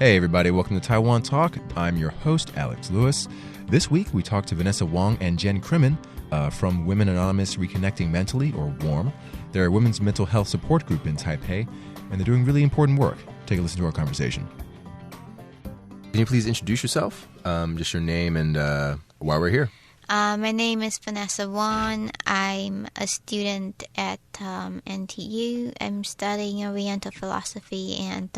Hey everybody, welcome to Taiwan Talk. I'm your host, Alex Lewis. This week we talked to Vanessa Wang and Jenn Crimin from Women Anonymous Reconnecting Mentally, or W.A.R.M. They're a women's mental health support group in Taipei, and they're doing really important work. Take a listen to our conversation. Can you please introduce yourself? Just your name and why we're here. My name is Vanessa Wang. I'm a student at NTU. I'm studying Oriental philosophy, and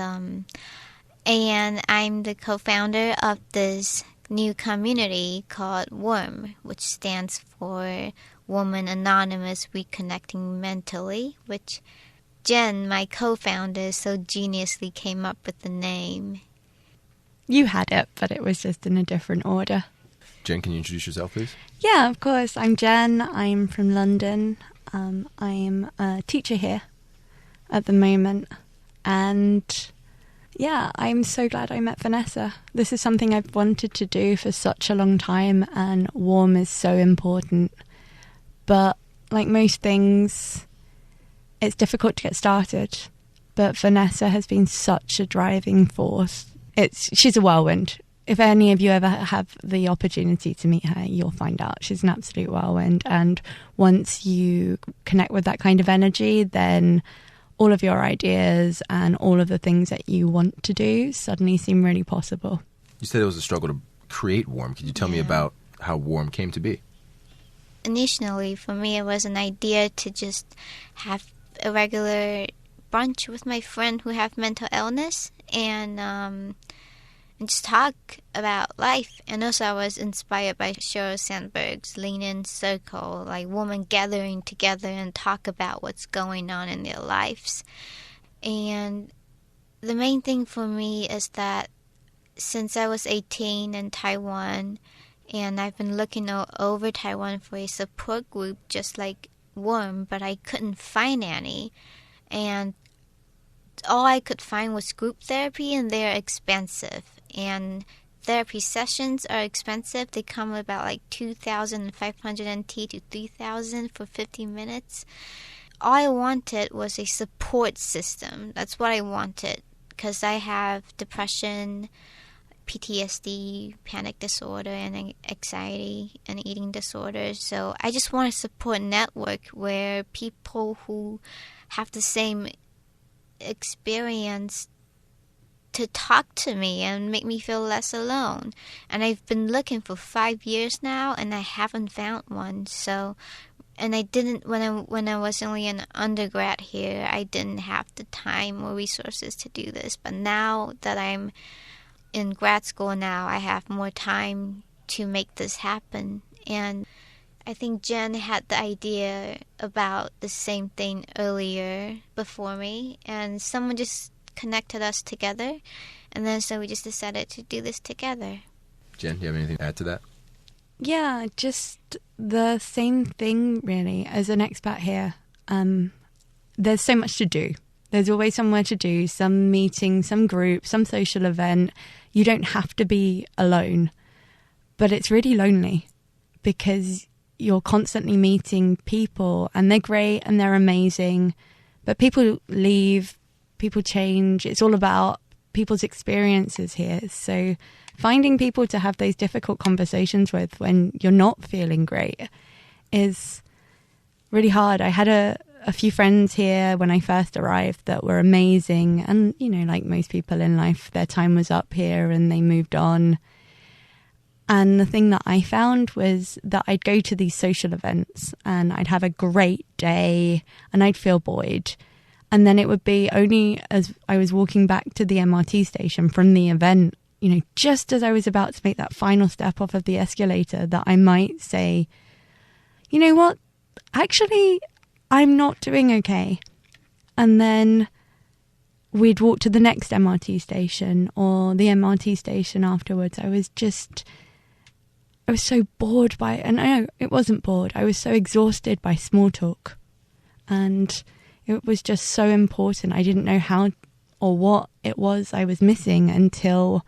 I'm the co-founder of this new community called W.A.R.M, which stands for Women Anonymous Reconnecting Mentally, which Jenn, my co-founder, so geniusly came up with the name. You had it, but it was just in a different order. Jenn, can you introduce yourself, please? Yeah, of course. I'm Jenn. I'm from London. I'm a teacher here at the moment. And yeah, I'm so glad I met Vanessa. This is something I've wanted to do for such a long time, and W.A.R.M is so important. But like most things, it's difficult to get started. But Vanessa has been such a driving force. She's a whirlwind. If any of you ever have the opportunity to meet her, you'll find out she's an absolute whirlwind. And once you connect with that kind of energy, then all of your ideas and all of the things that you want to do suddenly seem really possible. You said it was a struggle to create W.A.R.M. Could you tell me about how W.A.R.M came to be? Initially, for me, it was an idea to just have a regular brunch with my friend who have mental illness and just talk about life. And also I was inspired by Sheryl Sandberg's Lean In Circle, like women gathering together and talk about what's going on in their lives. And the main thing for me is that since I was 18 in Taiwan, and I've been looking over Taiwan for a support group just like W.A.R.M, but I couldn't find any. And all I could find was group therapy, and they're expensive. And therapy sessions are expensive. They come about like 2,500 NT to 3,000 for 50 minutes. All I wanted was a support system. That's what I wanted, because I have depression, PTSD, panic disorder, and anxiety and eating disorders. So I just want a support network where people who have the same experience to talk to me and make me feel less alone. And I've been looking for 5 years now, and I haven't found one. So, and I didn't, when I was only an undergrad here, I didn't have the time or resources to do this. But now that I'm in grad school now, I have more time to make this happen. And I think Jenn had the idea about the same thing earlier before me, and someone just connected us together, and then so we just decided to do this together. Jenn, do you have anything to add to that? Yeah, just the same thing really. As an expat here, there's so much to do. There's always somewhere to do, some meeting, some group, some social event. You don't have to be alone, but it's really lonely because you're constantly meeting people, and they're great and they're amazing, but people leave, people change. It's all about people's experiences here. So finding people to have those difficult conversations with when you're not feeling great is really hard. I had a few friends here when I first arrived that were amazing, and you know, like most people in life, their time was up here and they moved on. And the thing that I found was that I'd go to these social events and I'd have a great day and I'd feel buoyed. And then it would be only as I was walking back to the MRT station from the event, you know, just as I was about to make that final step off of the escalator, that I might say, you know what, actually, I'm not doing okay. And then we'd walk to the next MRT station or the MRT station afterwards. I was so bored by it. And I know it wasn't bored. I was so exhausted by small talk. And it was just so important. I didn't know how or what it was I was missing until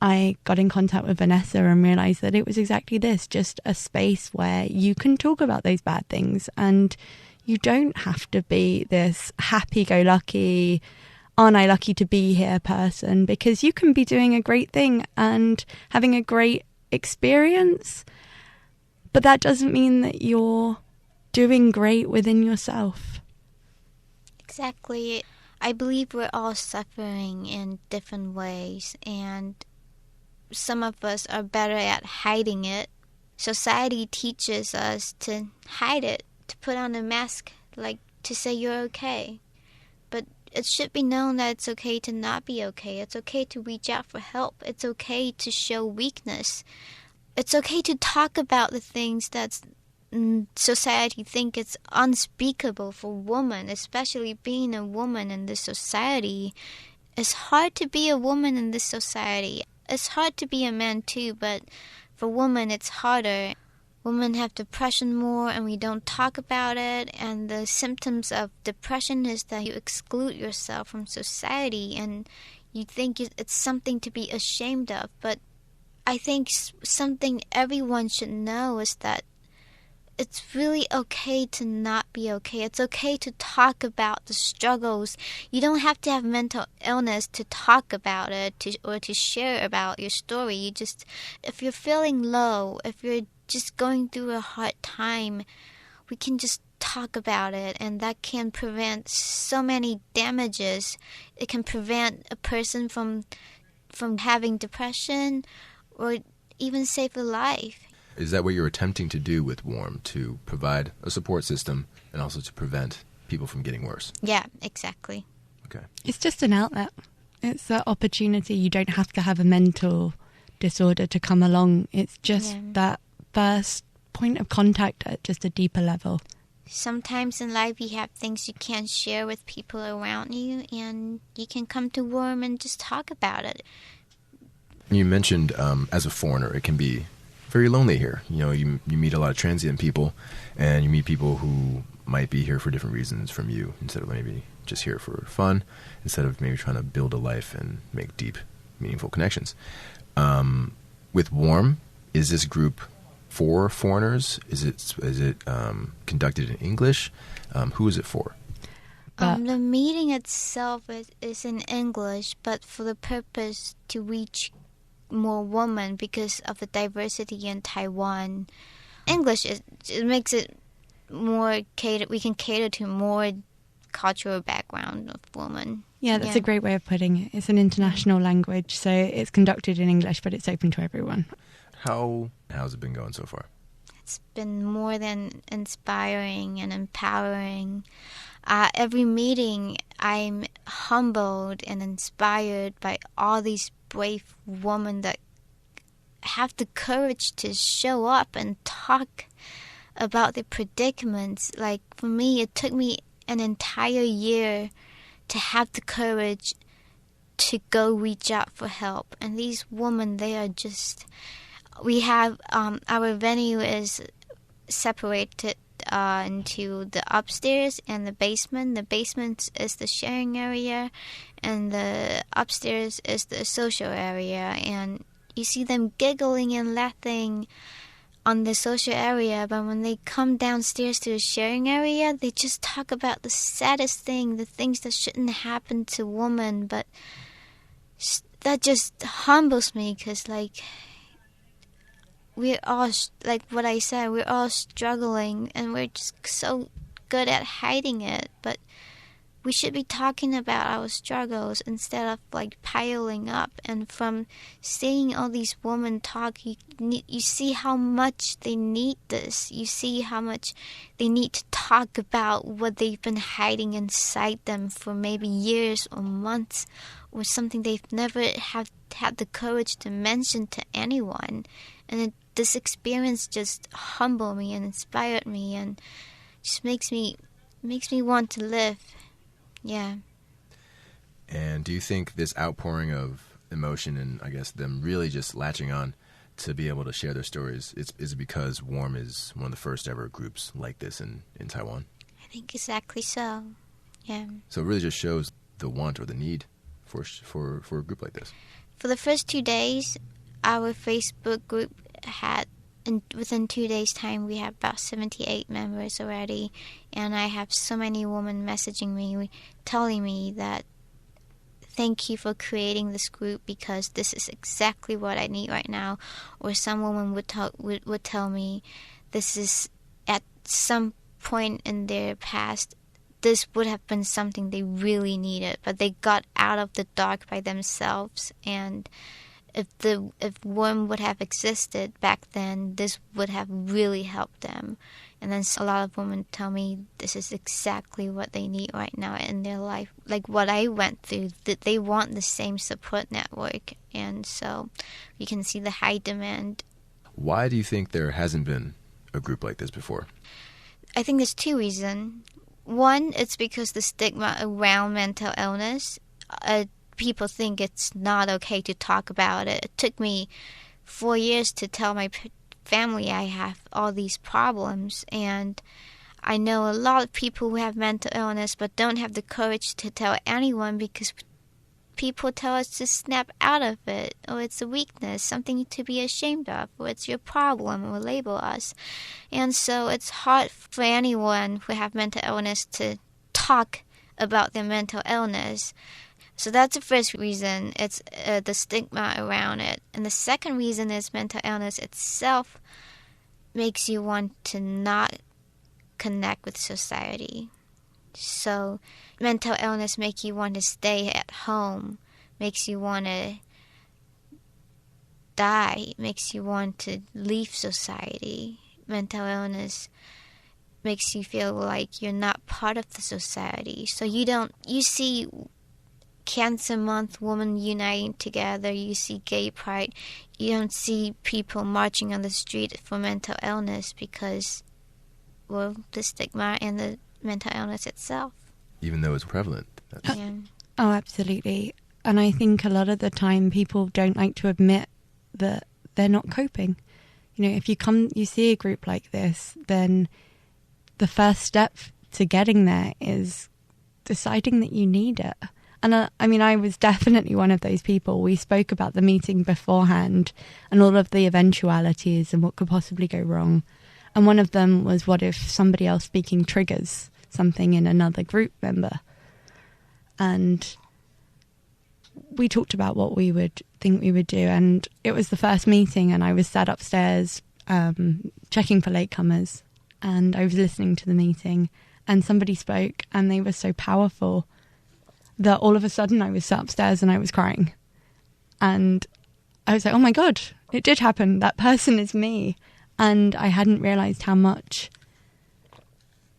I got in contact with Vanessa and realised that it was exactly this, just a space where you can talk about those bad things, and you don't have to be this happy-go-lucky, aren't I lucky to be here person, because you can be doing a great thing and having a great experience, but that doesn't mean that you're doing great within yourself. Exactly. I believe we're all suffering in different ways, and some of us are better at hiding it. Society teaches us to hide it, to put on a mask, like to say you're okay. But it should be known that it's okay to not be okay. It's okay to reach out for help. It's okay to show weakness. It's okay to talk about the things that society think it's unspeakable for women, especially being a woman in this society. It's hard to be a woman in this society. It's hard to be a man too, but for women it's harder. Women have depression more, and we don't talk about it, and the symptoms of depression is that you exclude yourself from society and you think it's something to be ashamed of. But I think something everyone should know is that it's really okay to not be okay. It's okay to talk about the struggles. You don't have to have mental illness to talk about it or to share about your story. You just, if you're feeling low, if you're just going through a hard time, we can just talk about it, and that can prevent so many damages. It can prevent a person from having depression, or even save a life. Is that what you're attempting to do with W.A.R.M, to provide a support system and also to prevent people from getting worse? Yeah, exactly. Okay. It's just an outlet. It's an opportunity. You don't have to have a mental disorder to come along. It's just that first point of contact at just a deeper level. Sometimes in life you have things you can't share with people around you, and you can come to W.A.R.M and just talk about it. You mentioned as a foreigner, it can be very lonely here. You know, you meet a lot of transient people, and you meet people who might be here for different reasons from you, instead of maybe just here for fun, instead of maybe trying to build a life and make deep, meaningful connections. With W.A.R.M, is this group for foreigners? Is it conducted in English? Who is it for? The meeting itself is in English, but for the purpose to reach more women because of the diversity in Taiwan. English it makes it more cater. We can cater to more cultural background of women. Yeah, that's a great way of putting it. It's an international language, so it's conducted in English, but it's open to everyone. How's it been going so far? It's been more than inspiring and empowering. Every meeting, I'm humbled and inspired by all these brave women that have the courage to show up and talk about their predicaments. Like, for me, it took me an entire year to have the courage to go reach out for help. And these women, they are just... We have... our venue is separated into the upstairs and the basement. The basement is the sharing area, and the upstairs is the social area. And you see them giggling and laughing on the social area, but when they come downstairs to the sharing area, they just talk about the saddest thing, the things that shouldn't happen to women. But that just humbles me, because we're all, like what I said, we're all struggling, and we're just so good at hiding it. But we should be talking about our struggles instead of piling up. And from seeing all these women talk, you see how much they need this. You see how much they need to talk about what they've been hiding inside them for maybe years or months, or something they've never had the courage to mention to anyone. And this experience just humbled me and inspired me, and just makes me want to live. Yeah. And do you think this outpouring of emotion, and I guess them really just latching on to be able to share their stories, is it because W.A.R.M is one of the first ever groups like this in Taiwan? I think exactly so. Yeah. So it really just shows the want or the need for a group like this. For the first 2 days, our Facebook group had, within 2 days' time, we have about 78 members already. And I have so many women messaging me, telling me that thank you for creating this group because this is exactly what I need right now. Or some woman would tell me this is at some point in their past, this would have been something they really needed, but they got out of the dark by themselves. And if W.A.R.M would have existed back then, this would have really helped them. And then a lot of women tell me this is exactly what they need right now in their life, like what I went through, that they want the same support network. And so you can see the high demand. Why do you think there hasn't been a group like this before? I think there's two reasons. One, it's because the stigma around mental illness. People think it's not okay to talk about it. It took me 4 years to tell my family I have all these problems, and I know a lot of people who have mental illness but don't have the courage to tell anyone because people tell us to snap out of it, or it's a weakness, something to be ashamed of, or it's your problem, or label us. And so it's hard for anyone who have mental illness to talk about their mental illness. So that's the first reason. It's the stigma around it. And the second reason is mental illness itself makes you want to not connect with society. So mental illness makes you want to stay at home, makes you want to die, makes you want to leave society. Mental illness makes you feel like you're not part of the society. So you see Cancer Month, women uniting together, you see gay pride, you don't see people marching on the street for mental illness because, well, the stigma and the mental illness itself. Even though it's prevalent. Yeah. Oh, absolutely. And I think a lot of the time people don't like to admit that they're not coping. You know, if you see a group like this, then the first step to getting there is deciding that you need it. And I was definitely one of those people. We spoke about the meeting beforehand and all of the eventualities and what could possibly go wrong. And one of them was, what if somebody else speaking triggers something in another group member? And we talked about what we would think we would do. And it was the first meeting and I was sat upstairs checking for latecomers. And I was listening to the meeting and somebody spoke and they were so powerful that all of a sudden I was sat upstairs and I was crying. And I was like, oh my God, it did happen. That person is me. And I hadn't realized how much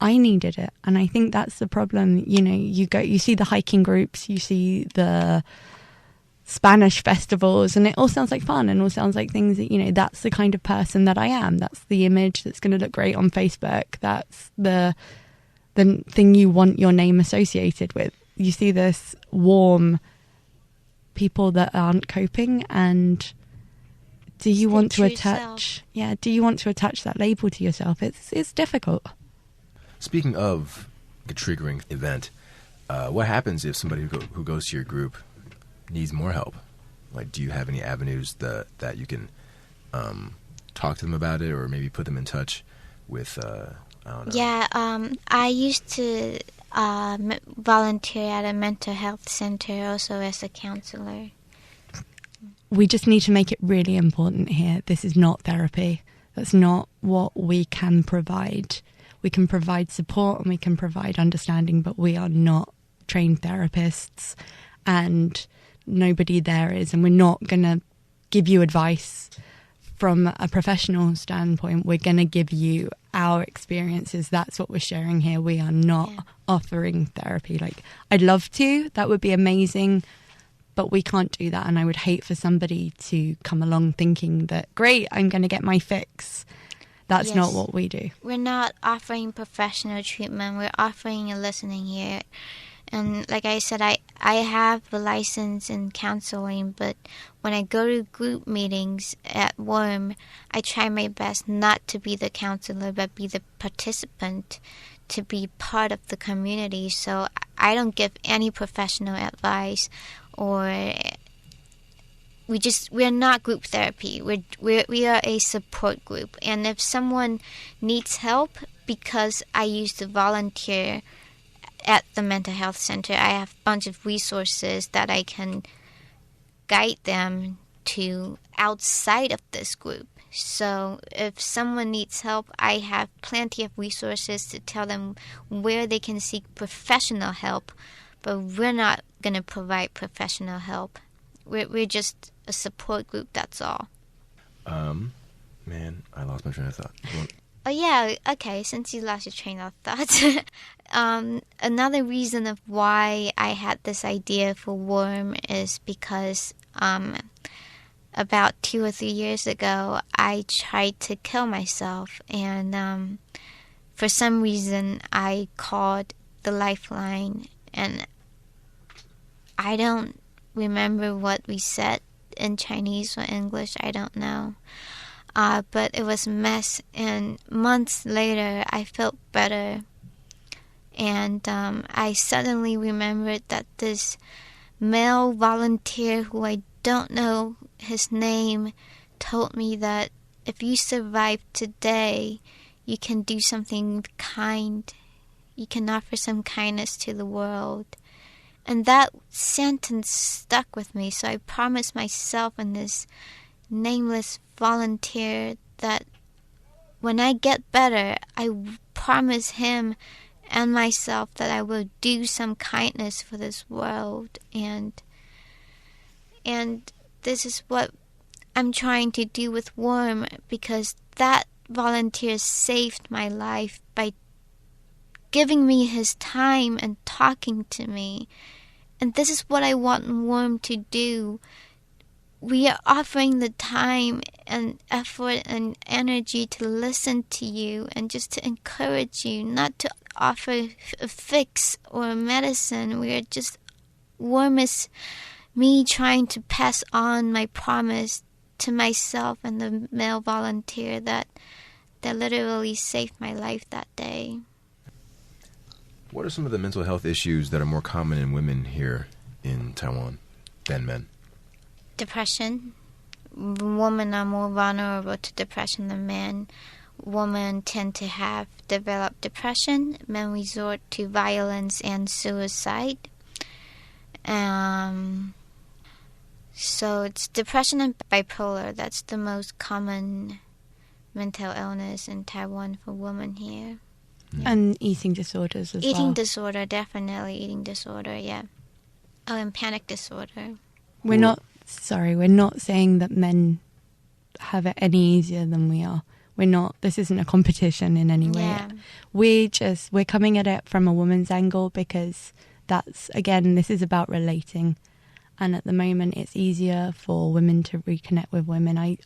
I needed it. And I think that's the problem. You know, you see the hiking groups, you see the Spanish festivals, and it all sounds like fun and all sounds like things that, you know, that's the kind of person that I am. That's the image that's going to look great on Facebook. That's the thing you want your name associated with. You see this warm people that aren't coping, and do you want to attach? Yeah, do you want to attach that label to yourself? It's difficult. Speaking of a triggering event, what happens if somebody who goes to your group needs more help? Like, do you have any avenues that you can talk to them about it, or maybe put them in touch with? I don't know. Yeah, I used to volunteer at a mental health center also as a counselor. We just need to make it really important here. This is not therapy. That's not what we can provide. We can provide support and we can provide understanding, but we are not trained therapists and nobody there is. And we're not going to give you advice from a professional standpoint. We're going to give you our experiences. That's what we're sharing here. We are not offering therapy. Like, I'd love to. That would be amazing. But we can't do that. And I would hate for somebody to come along thinking that, great, I'm going to get my fix. That's not what we do. We're not offering professional treatment. We're offering a listening ear. And like I said, I have a license in counseling, but when I go to group meetings at W.A.R.M, I try my best not to be the counselor, but be the participant, to be part of the community. So I don't give any professional advice, or we're not group therapy. We are a support group. And if someone needs help, because I used to volunteer at the mental health center, I have a bunch of resources that I can guide them to outside of this group. So if someone needs help, I have plenty of resources to tell them where they can seek professional help, but we're not going to provide professional help. We're just a support group, that's all. Man, I lost my train of thought. Oh, yeah, okay, since you lost your train of thought. Another reason of why I had this idea for W.A.R.M is because about 2 or 3 years ago, I tried to kill myself. And for some reason, I called the Lifeline. And I don't remember what we said in Chinese or English. I don't know. But it was a mess. And months later, I felt better. And I suddenly remembered that this male volunteer who I don't know his name told me that if you survive today, you can do something kind. You can offer some kindness to the world. And that sentence stuck with me. So I promised myself and this nameless volunteer that when I get better, I promise him and myself that I will do some kindness for this world. And this is what I'm trying to do with W.A.R.M, because that volunteer saved my life by giving me his time and talking to me. And this is what I want W.A.R.M to do. We are offering the time and effort and energy to listen to you and just to encourage you, not to offer a fix or a medicine. We are just, W.A.R.M is me trying to pass on my promise to myself and the male volunteer that literally saved my life that day. What are some of the mental health issues that are more common in women here in Taiwan than men? Depression. Women are more vulnerable to depression than men. Women tend to have developed depression. Men resort to violence and suicide. So it's depression and bipolar. That's the most common mental illness in Taiwan for women here. And eating disorders as well. Eating disorder, definitely eating disorder, yeah. Oh, and panic disorder. We're not saying that men have it any easier than we are. This isn't a competition in any way. Yeah. We're coming at it from a woman's angle because this is about relating. And at the moment, it's easier for women to reconnect with women. I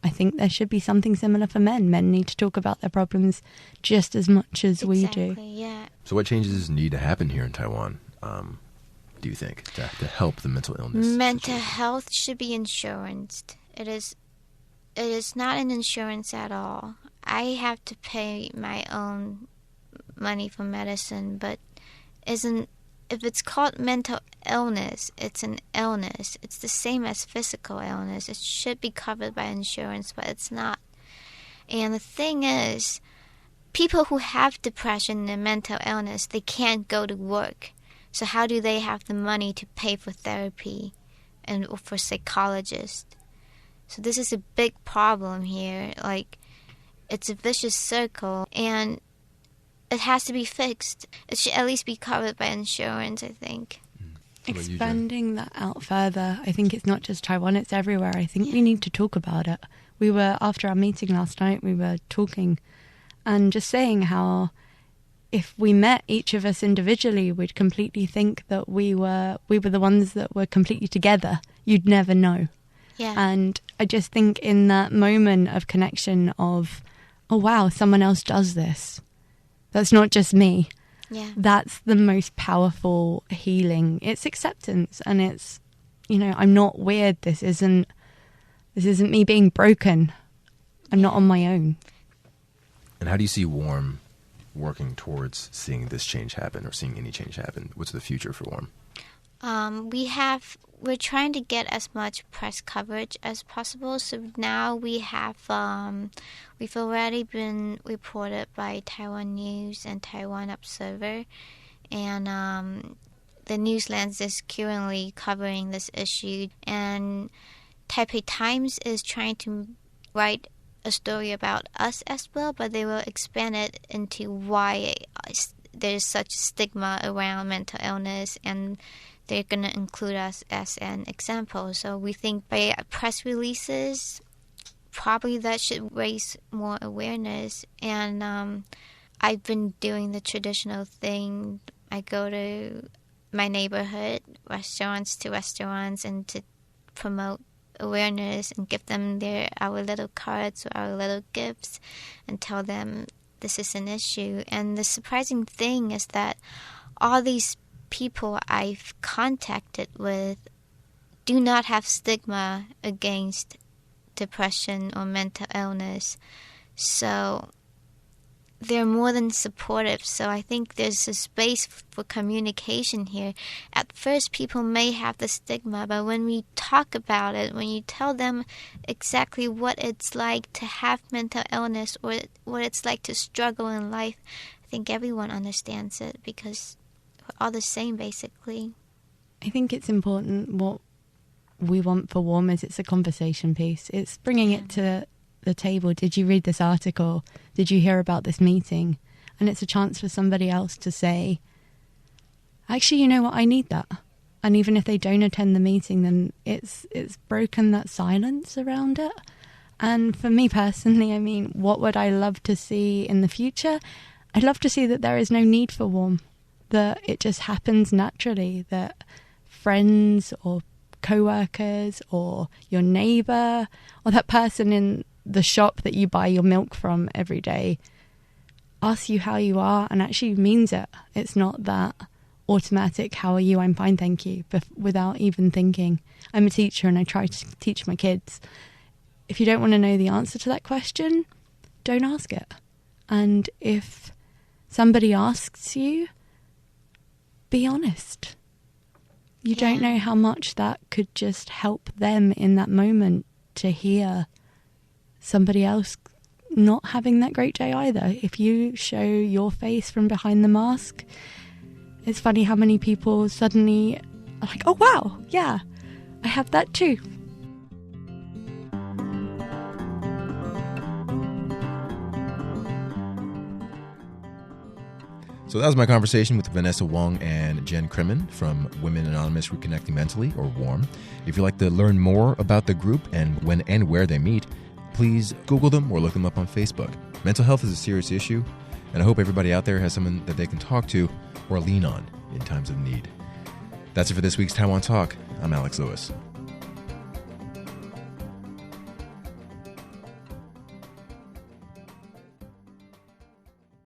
think there should be something similar for men. Men need to talk about their problems just as much as we do. Yeah. So what changes need to happen here in Taiwan, do you think, to help the mental illness Mental situation? health should be insuranced. It is not an insurance at all. I have to pay my own money for medicine, but if it's called mental illness, it's an illness. It's the same as physical illness. It should be covered by insurance, but it's not. And the thing is, people who have depression and mental illness, they can't go to work. So how do they have the money to pay for therapy and for psychologists? So this is a big problem here. Like, it's a vicious circle, and it has to be fixed. It should at least be covered by insurance, I think. Expanding that out further, I think it's not just Taiwan, it's everywhere. I think we need to talk about it. After our meeting last night, we were talking and just saying how if we met each of us individually, we'd completely think that we were the ones that were completely together. You'd never know. Yeah. And I just think in that moment of connection of, oh wow, someone else does this. That's not just me. Yeah. That's the most powerful healing. It's acceptance, and it's, I'm not weird. This isn't me being broken. I'm not on my own. And how do you see W.A.R.M working towards seeing this change happen, or seeing any change happen? What's the future for W.A.R.M? We're trying to get as much press coverage as possible. So now we've already been reported by Taiwan News and Taiwan Observer, And the Newslands is currently covering this issue. And Taipei Times is trying to write a story about us as well, but they will expand it into why there's such stigma around mental illness, and they're going to include us as an example. So we think by press releases, probably that should raise more awareness. And I've been doing the traditional thing. I go to my neighborhood, restaurants to restaurants, and to promote awareness and give them our little cards or our little gifts and tell them this is an issue. And the surprising thing is that all these people I've contacted with do not have stigma against depression or mental illness. So they're more than supportive. So I think there's a space for communication here. At first, people may have the stigma, but when we talk about it, when you tell them exactly what it's like to have mental illness or what it's like to struggle in life, I think everyone understands it, because we're all the same, basically. I think it's important. What we want for W.A.R.M is it's a conversation piece. It's bringing it to the table. Did you read this article? Did you hear about this meeting? And it's a chance for somebody else to say, actually, you know what, I need that. And even if they don't attend the meeting, then it's broken that silence around it. And for me personally, I mean, what would I love to see in the future? I'd love to see that there is no need for W.A.R.M, that it just happens naturally, that friends or co-workers or your neighbour or that person in the shop that you buy your milk from every day asks you how you are and actually means it. It's not that automatic, how are you, I'm fine, thank you, but without even thinking. I'm a teacher and I try to teach my kids. If you don't want to know the answer to that question, don't ask it. And if somebody asks you, be honest. You don't know how much that could just help them in that moment to hear somebody else not having that great day either. If you show your face from behind the mask, it's funny how many people suddenly are like, oh wow, yeah, I have that too. So that was my conversation with Vanessa Wang and Jenn Crimin from Women Anonymous Reconnecting Mentally, or W.A.R.M. If you'd like to learn more about the group and when and where they meet, please Google them or look them up on Facebook. Mental health is a serious issue, and I hope everybody out there has someone that they can talk to or lean on in times of need. That's it for this week's Taiwan Talk. I'm Alex Lewis.